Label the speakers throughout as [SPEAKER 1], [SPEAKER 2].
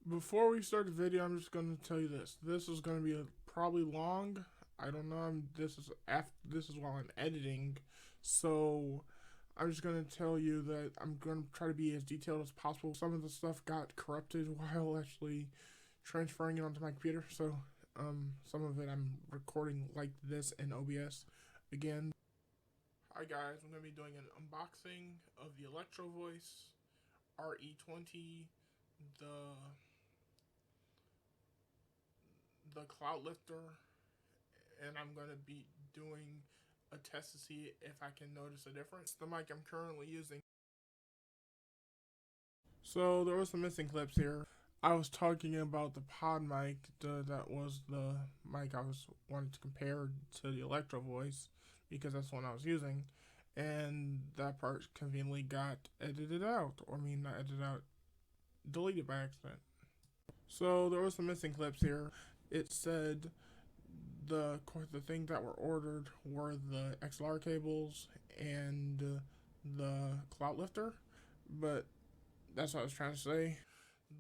[SPEAKER 1] Before we start the video, I'm just going to tell you this. This is going to be probably long. I don't know. This is while I'm editing, so I'm just going to tell you that I'm going to try to be as detailed as possible. Some of the stuff got corrupted while actually transferring it onto my computer, so some of it I'm recording like this in OBS again. Hi guys, I'm going to be doing an unboxing of the Electro Voice re20, the cloud lifter, and I'm going to be doing a test to see if I can notice a difference. The mic I'm currently using. So there was some missing clips here. I was talking about the pod mic, that was the mic I was wanting to compare to the Electro Voice because that's the one I was using, and that part conveniently got edited out, or not edited out, deleted by accident. So there was some missing clips here. It said the things that were ordered were the XLR cables and the cloud lifter, but that's what I was trying to say.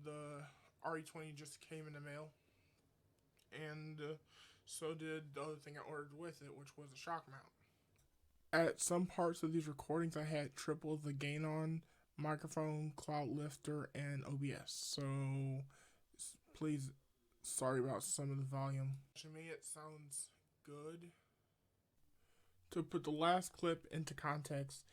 [SPEAKER 1] The re20 just came in the mail, and so did the other thing I ordered with it, which was a shock mount. At some parts of these recordings, I had triple the gain on microphone, cloud lifter, and OBS. So please, sorry about some of the volume. To me, it sounds good. To put the last clip into context,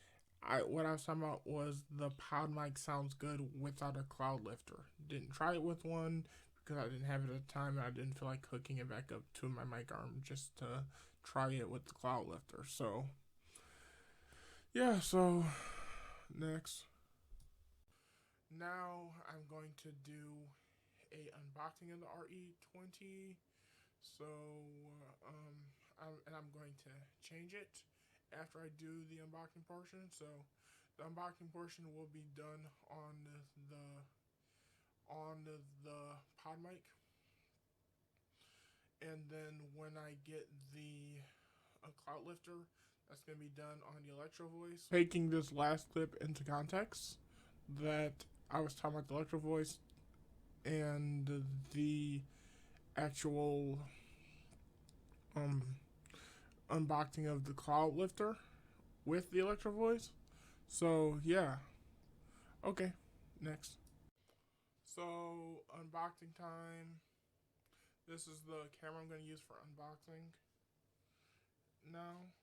[SPEAKER 1] what I was talking about was the pod mic sounds good without a cloud lifter. Didn't try it with one because I didn't have it at the time, and I didn't feel like hooking it back up to my mic arm just to try it with the cloud lifter. So yeah, so next. Now I'm going to do a unboxing of the re20. So I'm going to change it after I do the unboxing portion. So the unboxing portion will be done on the pod mic, and then when I get the cloud lifter, that's going to be done on the Electro Voice. Taking this last clip into context, that I was talking about the Electro Voice and the actual unboxing of the cloud lifter with the Electro Voice. So yeah, okay, next. So unboxing time. This is the camera I'm going to use for unboxing now.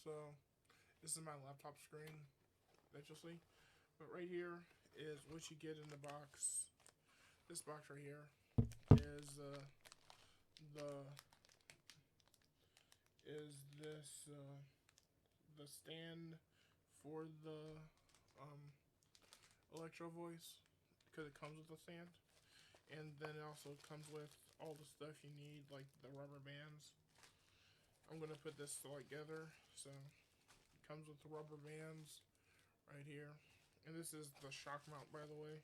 [SPEAKER 1] So this is my laptop screen that you'll see. But right here is what you get in the box. This box right here is the stand for the Electro Voice, because it comes with a stand, and then it also comes with all the stuff you need, like the rubber bands. I'm gonna put this together. So it comes with the rubber bands right here, and this is the shock mount, by the way.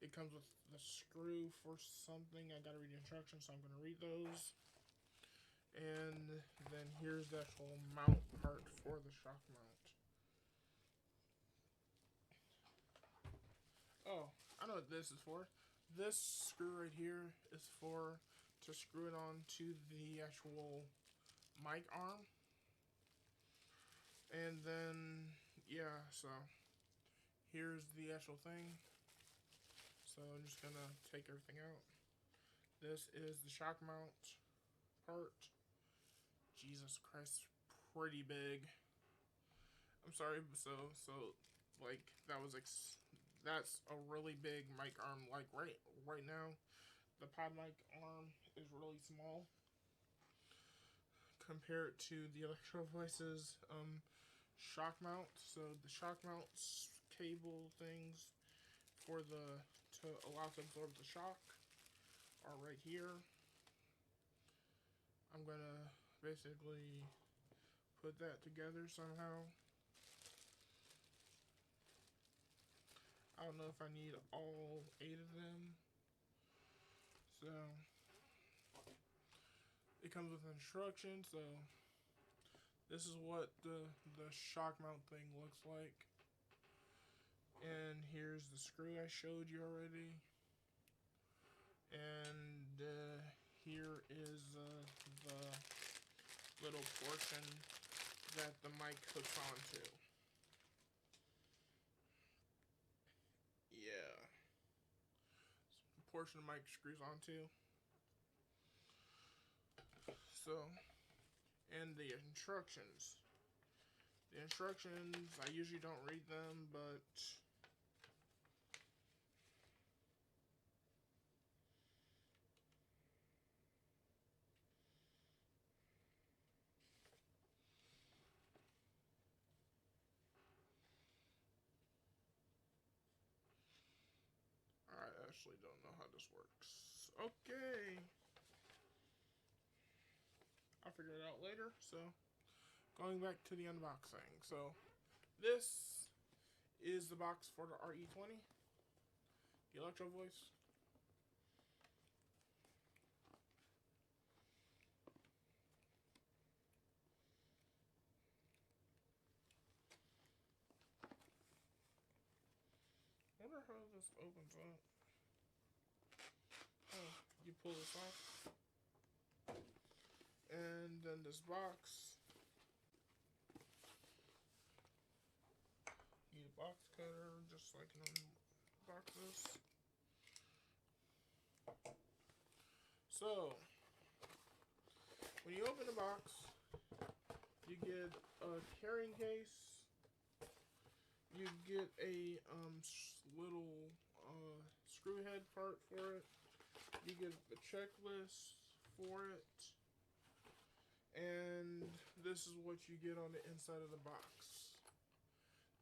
[SPEAKER 1] It comes with the screw for something. I gotta read the instructions, so I'm gonna read those. And then here's the actual mount part for the shock mount. Oh, I know what this is for. This screw right here is to screw it on to the actual mic arm. And then, yeah, so here's the actual thing. So I'm just gonna take everything out. This is the shock mount part. Jesus Christ, pretty big. I'm sorry, so like that's a really big mic arm. Like right now, the pod mic arm is really small compared to the Electro Voice's shock mount. So the shock mount cable things to allow to absorb the shock are right here. I'm gonna basically put that together somehow. I don't know if I need all 8 of them. So it comes with instructions. So this is what the shock mount thing looks like. And here's the screw I showed you already. little portion that the mic hooks onto. Yeah. Portion the mic screws onto. So, and the instructions. The instructions, I usually don't read them, but I actually don't know how this works. Okay. I'll figure it out later. So, going back to the unboxing. So, this is the box for the re20, the Electro Voice. I wonder how this opens up. Oh, you pull this off. And then this box. Need a box cutter just so I can unbox this. So, when you open the box, you get a carrying case. You get a little screw head part for it. You get the checklist for it. And this is what you get on the inside of the box.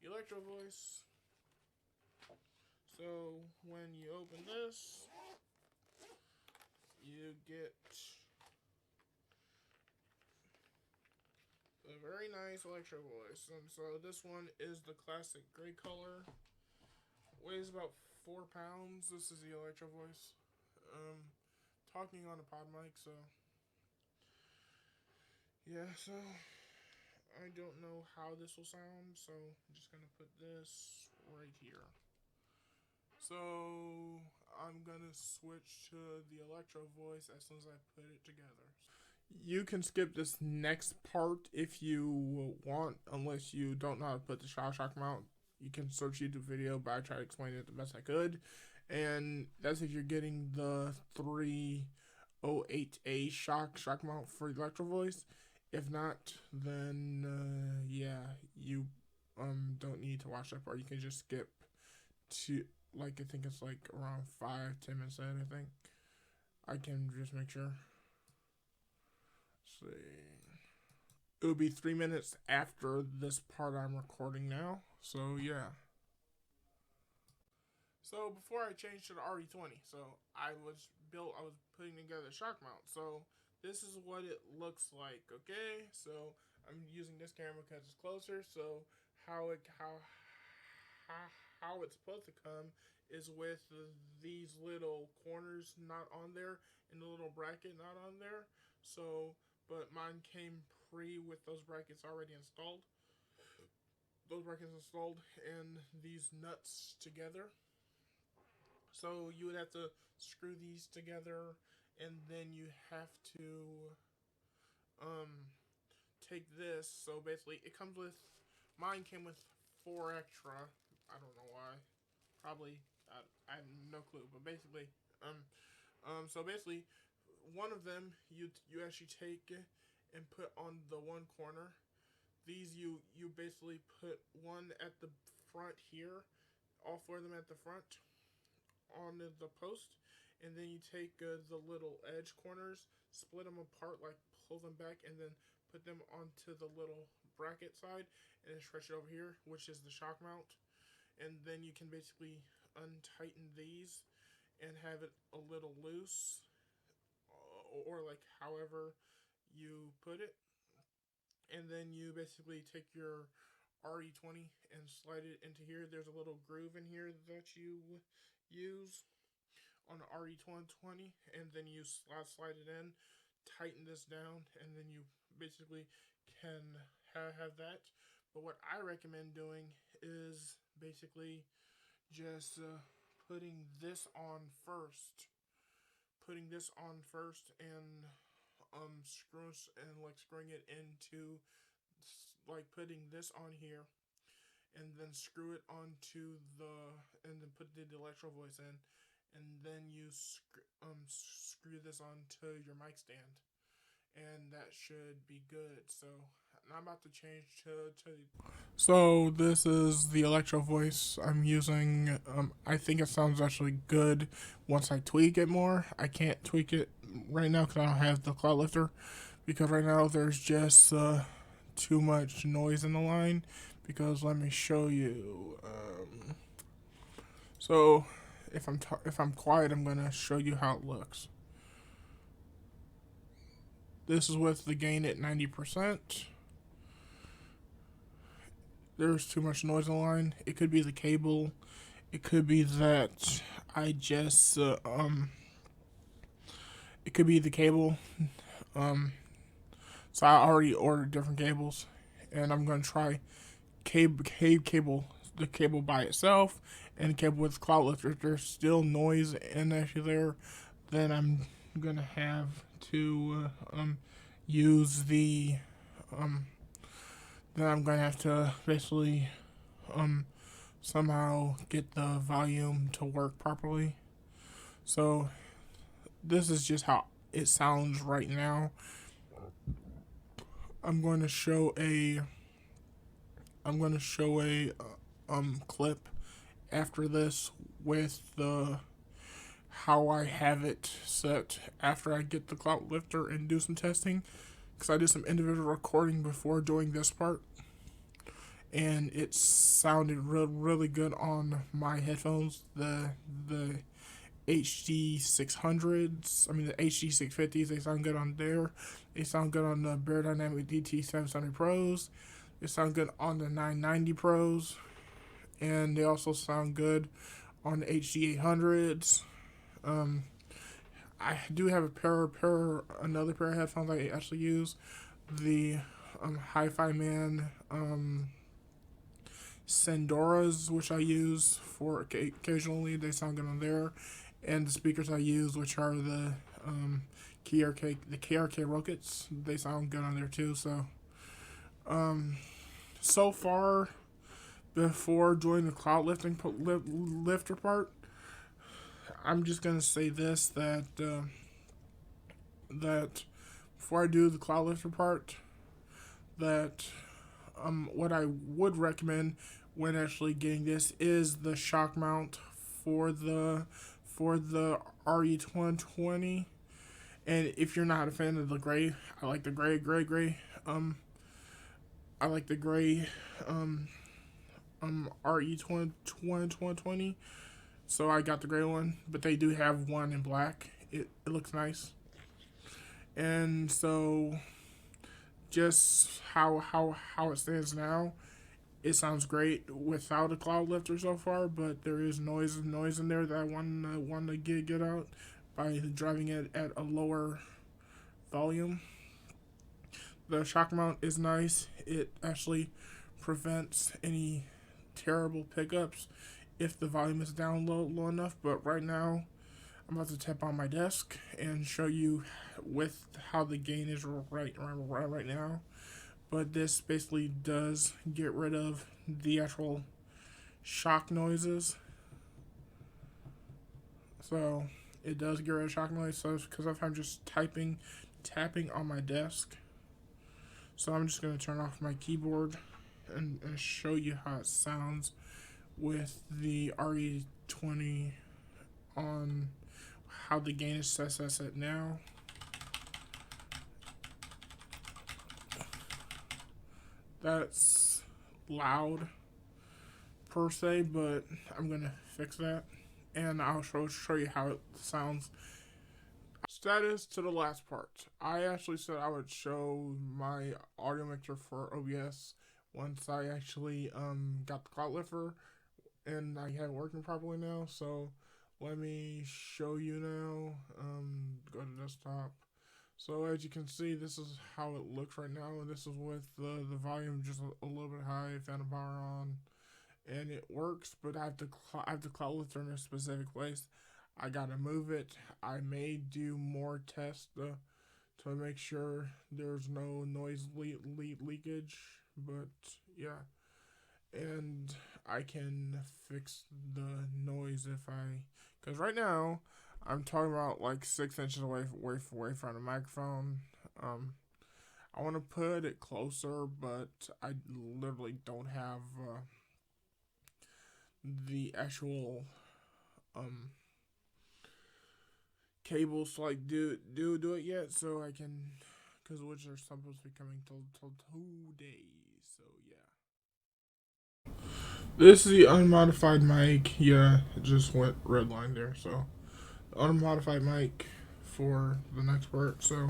[SPEAKER 1] The Electro Voice. So when you open this, you get a very nice Electro Voice. And so this one is the classic gray color. Weighs about 4 pounds. This is the Electro Voice. Talking on a pod mic, so yeah, so I don't know how this will sound, so I'm just gonna put this right here. So I'm gonna switch to the Electro Voice as soon as I put it together. You can skip this next part if you want, unless you don't know how to put the shock mount. You can search YouTube video, but I tried to explain it the best I could. And that's if you're getting the 308A shock mount for the Electro Voice. If not, then yeah, you don't need to watch that part. You can just skip to, like, I think it's like around 5-10 minutes ahead, I think. I can just make sure. Let's see. It would be 3 minutes after this part I'm recording now. So yeah. So before I changed to the re20, so I was putting together a shock mount. So this is what it looks like. Okay, so I'm using this camera because it's closer. So how it's supposed to come is with these little corners not on there and the little bracket not on there. So, but mine came with those brackets already installed. Those brackets installed and these nuts together. So you would have to screw these together, and then you have to take this. So basically, it comes with, mine came with 4 extra. I don't know why. Probably I have no clue. But basically, so basically, one of them you actually take and put on the one corner. These you basically put one at the front here, all 4 of them at the front on the post, and then you take the little edge corners, split them apart, like pull them back, and then put them onto the little bracket side, and then stretch it over here, which is the shock mount. And then you can basically untighten these and have it a little loose, or like however you put it. And then you basically take your re20 and slide it into here. There's a little groove in here that you use on the re20, and then you slide it in, tighten this down, and then you basically can have that. But what I recommend doing is basically just putting this on first. And screwing it into, like, putting this on here, and then screw it onto and then put the Electro Voice in, and then you screw this onto your mic stand, and that should be good. So I'm about to change to. So this is the Electro Voice I'm using. I think it sounds actually good once I tweak it more. I can't tweak it right now because I don't have the cloud lifter, because right now there's just too much noise in the line. Because let me show you. So if I'm quiet, I'm gonna show you how it looks. This is with the gain at 90%. There's too much noise in the line. It could be the cable. It could be that I just it could be the cable. So I already ordered different cables, and I'm gonna try the cable by itself, and the cable with cloud lifter. If there's still noise and actually there, then I'm gonna have to use the then I'm gonna have to basically somehow get the volume to work properly. So this is just how it sounds right now. I'm going to show a clip after this with the how I have it set after I get the cloud lifter and do some testing, because I did some individual recording before doing this part, and it sounded really good on my headphones. The HD 600s, the HD 650s, they sound good on there. They sound good on the Bear Dynamic DT 770 Pros. They sound good on the 990 Pros, and they also sound good on the HD 800s. I do have another pair of headphones I actually use, the Hi-Fi Man Sendoras, which I use for occasionally. They sound good on there, and the speakers I use, which are the KRK Rockets, they sound good on there too. So far, before doing the cloud lifter part, I'm just gonna say this, that before I do the cloud lifter part, that what I would recommend when actually getting this is the shock mount for the re20. And if you're not a fan of the gray, I like the gray. I like the gray re20. So I got the gray one, but they do have one in black. It looks nice. And so just how it stands now, it sounds great without a cloud lifter so far, but there is noise in there that I want to get out by driving it at a lower volume. The shock mount is nice. It actually prevents any terrible pickups if the volume is down low enough. But right now, I'm about to tap on my desk and show you with how the gain is right now. But this basically does get rid of the actual shock noises. So it does get rid of shock noise. So because if I'm just tapping on my desk, so I'm just going to turn off my keyboard and show you how it sounds with the re20 on how the gain is set now. That's loud per se, but I'm gonna fix that, and I'll show you how it sounds. Status to the last part. I actually said I would show my audio mixer for OBS once I actually got the cloud lifter and I have it working properly now. So let me show you now. Go to desktop. So as you can see, this is how it looks right now. This is with the volume just a little bit high, fan of power on, and it works. But I have to cloud lifter in a specific place. I gotta move it. I may do more tests to make sure there's no noise leakage. But yeah, and I can fix the noise if because right now I'm talking about like 6 inches away from the microphone. I want to put it closer, but I literally don't have the actual um cables to like do it yet. So I can, because which are supposed to be coming till 2 days. So yeah. This is the unmodified mic. Yeah, it just went red line there. So unmodified mic for the next part. So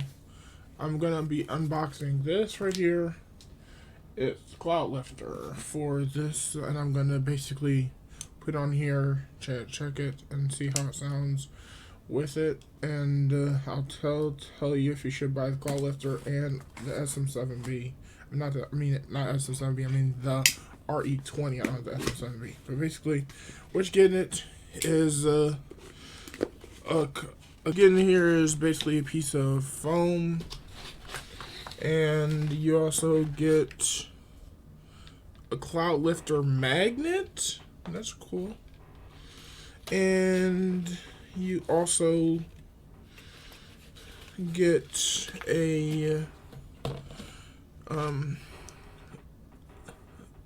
[SPEAKER 1] I'm gonna be unboxing this right here. It's Cloud Lifter for this, and I'm gonna basically put on here, check it, and see how it sounds with it. And I'll tell you if you should buy the Cloud Lifter and the SM7B. Not SM7B. I mean the re20. I don't have the SM7B. But basically, what you're getting it is getting here is basically a piece of foam, and you also get a Cloud Lifter magnet. That's cool. And you also get a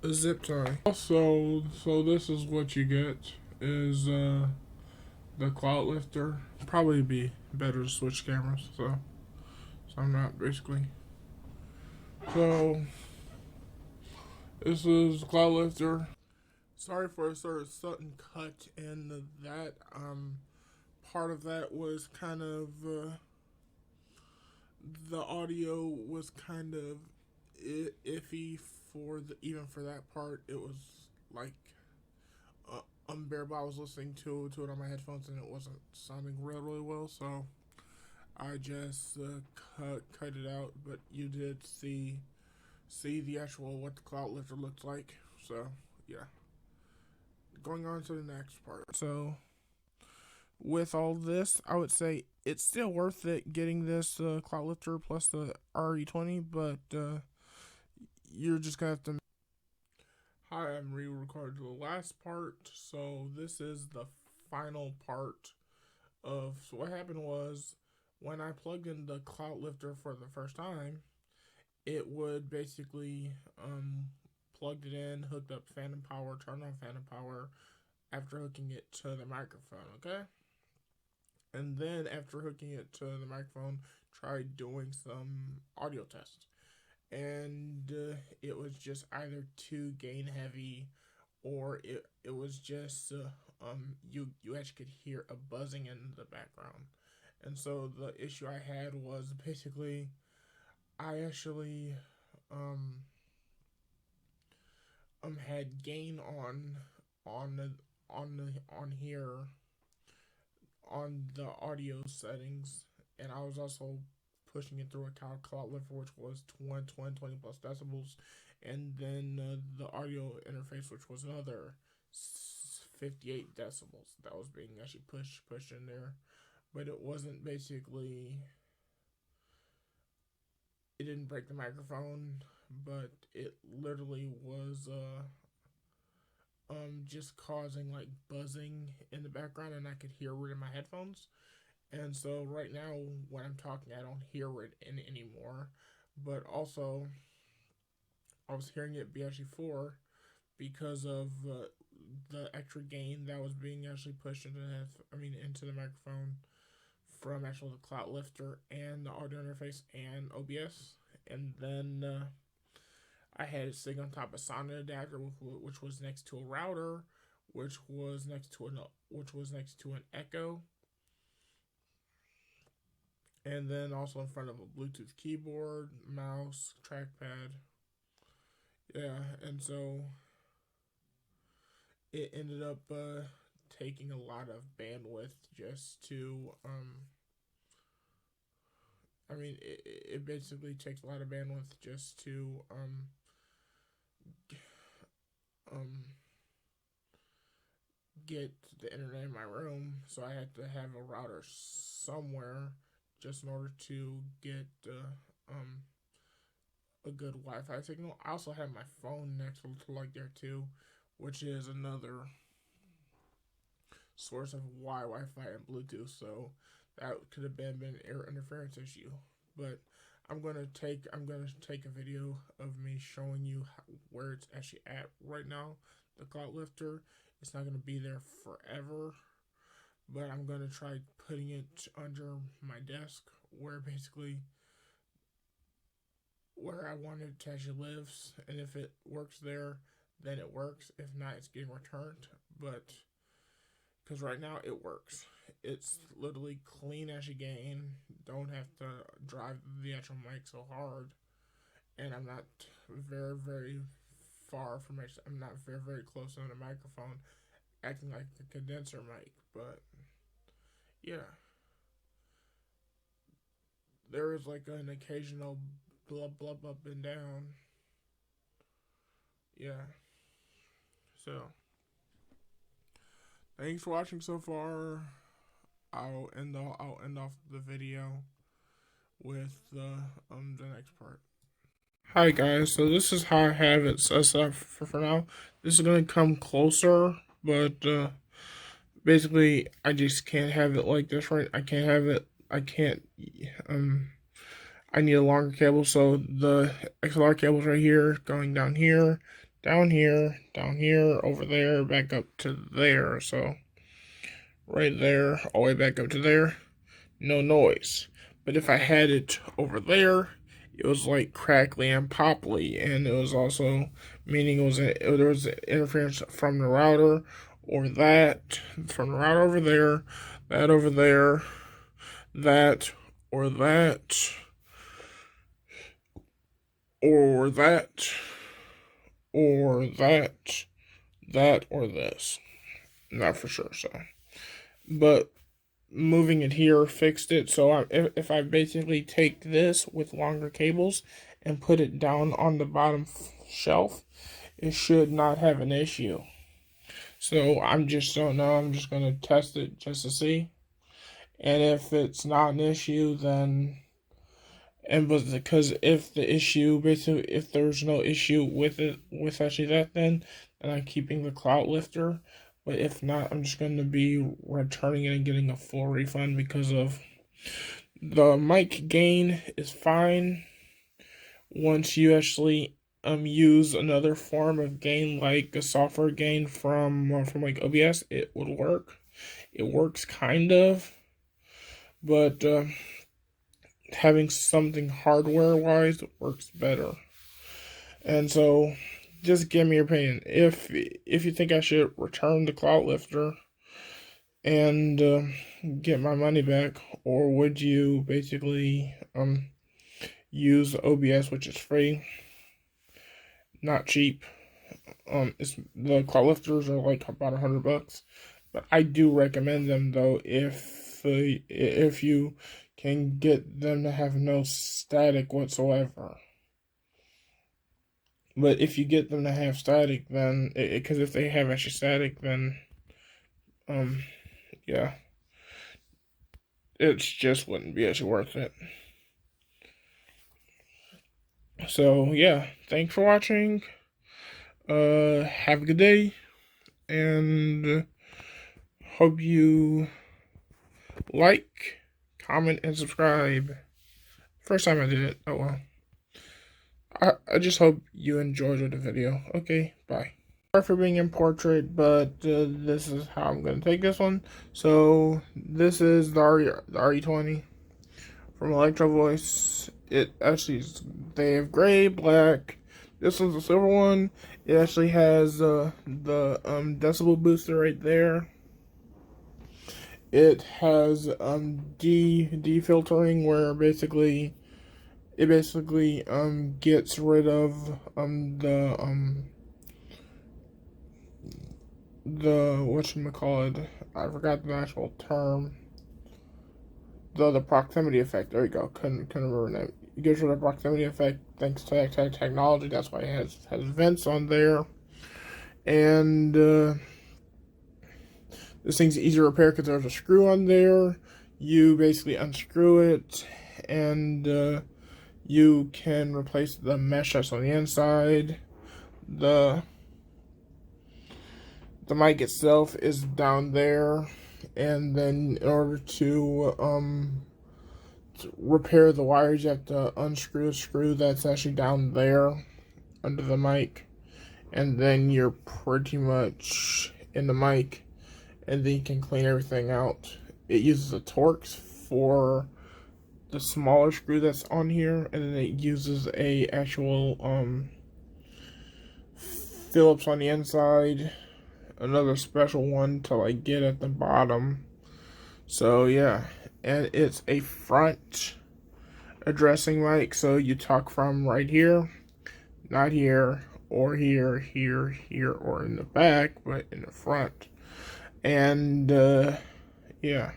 [SPEAKER 1] zip tie. Also, so this is what you get is the Cloud Lifter. Probably be better to switch cameras, so I'm not basically. So this is Cloud Lifter. Sorry for a sort of sudden cut, and that part of that was kind of the audio was kind of iffy for even for that part. It was like unbearable. I was listening to it on my headphones, and it wasn't sounding really well. So I just cut it out. But you did see the actual what the Cloud Lifter looked like. So yeah. Going on to the next part. So with all this, I would say it's still worth it getting this Cloud Lifter plus the re20, but you're just gonna have to. Hi, I'm re-recording the last part. So this is the final part of. So what happened was when I plugged in the Cloud Lifter for the first time, it would basically plugged it in, hooked up phantom power, turned on phantom power after hooking it to the microphone, okay? And then after hooking it to the microphone, tried doing some audio tests. And it was just either too gain heavy, or it was just you actually could hear a buzzing in the background. And so the issue I had was basically I actually had gain on here on the audio settings, and I was also pushing it through a Cloud Lifter, which was 20 plus decibels, and then the audio interface, which was another 58 decibels that was being actually pushed in there. But it wasn't basically, it didn't break the microphone, but it literally was just causing like buzzing in the background, and I could hear it in my headphones. And so right now when I'm talking, I don't hear it anymore. But also I was hearing it BSG4 because of the extra gain that was being actually pushed into the microphone from actually the Cloud Lifter and the audio interface and OBS. And then I had it sitting on top of a sound adapter, which was next to a router, which was next to an Echo, and then also in front of a Bluetooth keyboard, mouse, trackpad. Yeah, and so it ended up taking a lot of bandwidth just to it basically takes a lot of bandwidth just to um get the internet in my room, so I had to have a router somewhere just in order to get a good Wi-Fi signal. I also have my phone next to like there too, which is another source of Wi-Fi and Bluetooth. So that could have been an air interference issue. But I'm gonna take a video of me showing you where it's actually at right now. The cloud lifter. It's not gonna be there forever, but I'm gonna try putting it under my desk where basically where I want it to actually lives, and if it works there, then it works. If not, it's getting returned. But because right now it works, it's literally clean as you gain. Don't have to drive the actual mic so hard, and I'm not very far from it. I'm not very close on the microphone, acting like a condenser mic. But yeah, there is like an occasional blub up and down. Yeah. So thanks for watching so far. I'll end off the video with the next part. Hi guys, so this is how I have it set up for now. This is gonna come closer, but basically I just can't have it like this, right? I can't have it. I can't. I need a longer cable, so the XLR cable's right here, going down here, down here, down here, over there, back up to there. So right there, all the way back up to there, no noise. But if I had it over there, it was like crackly and popply, and it was also meaning there was interference from the router, or that from the router over there, that over there, that or that, or that, or that or this. Not for sure. So, but moving it here fixed it. So if I basically take this with longer cables and put it down on the bottom shelf, it should not have an issue. So I'm just don't know. I'm just gonna test it just to see, and if it's not an issue, then because if the issue basically if there's no issue with it with actually that, then I'm keeping the cloud lifter. But if not, I'm just going to be returning it and getting a full refund because of the mic gain is fine. Once you actually use another form of gain, like a software gain from like OBS, it would work. It works kind of, but having something hardware-wise works better. And so just give me your opinion. If you think I should return the cloud lifter and get my money back, or would you basically use OBS, which is free, not cheap. The cloud lifters are like about $100, but I do recommend them though if you can get them to have no static whatsoever. But if you get them to have static, then because if they have actually static, then yeah, it just wouldn't be actually worth it. So yeah, thanks for watching. Have a good day, and hope you like, comment, and subscribe. First time I did it. Oh well. I just hope you enjoyed the video. Okay, bye. Sorry for being in portrait, but this is how I'm going to take this one. So, this is the re20 from Electro Voice. It actually is, they have gray, black. This one's a silver one. It actually has the decibel booster right there. It has defiltering, where basically it gets rid of the whatchamacallit, I forgot the actual term. The proximity effect. There you go. Couldn't remember that. It gets rid of proximity effect thanks to technology. That's why it has vents on there. And this thing's easy to repair because there's a screw on there. you basically unscrew it, and you can replace the mesh that's on the inside. The mic itself is down there, and then in order to repair the wires, you have to unscrew a screw that's actually down there under the mic, and then you're pretty much in the mic, and then you can clean everything out. It uses a Torx for the smaller screw that's on here, and then it uses a actual Phillips on the inside, another special one to like get at the bottom. So yeah, and it's a front addressing mic, so you talk from right here, not here, or here, here, here, or in the back, but in the front. And yeah.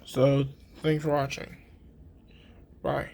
[SPEAKER 1] So thanks for watching. Bye.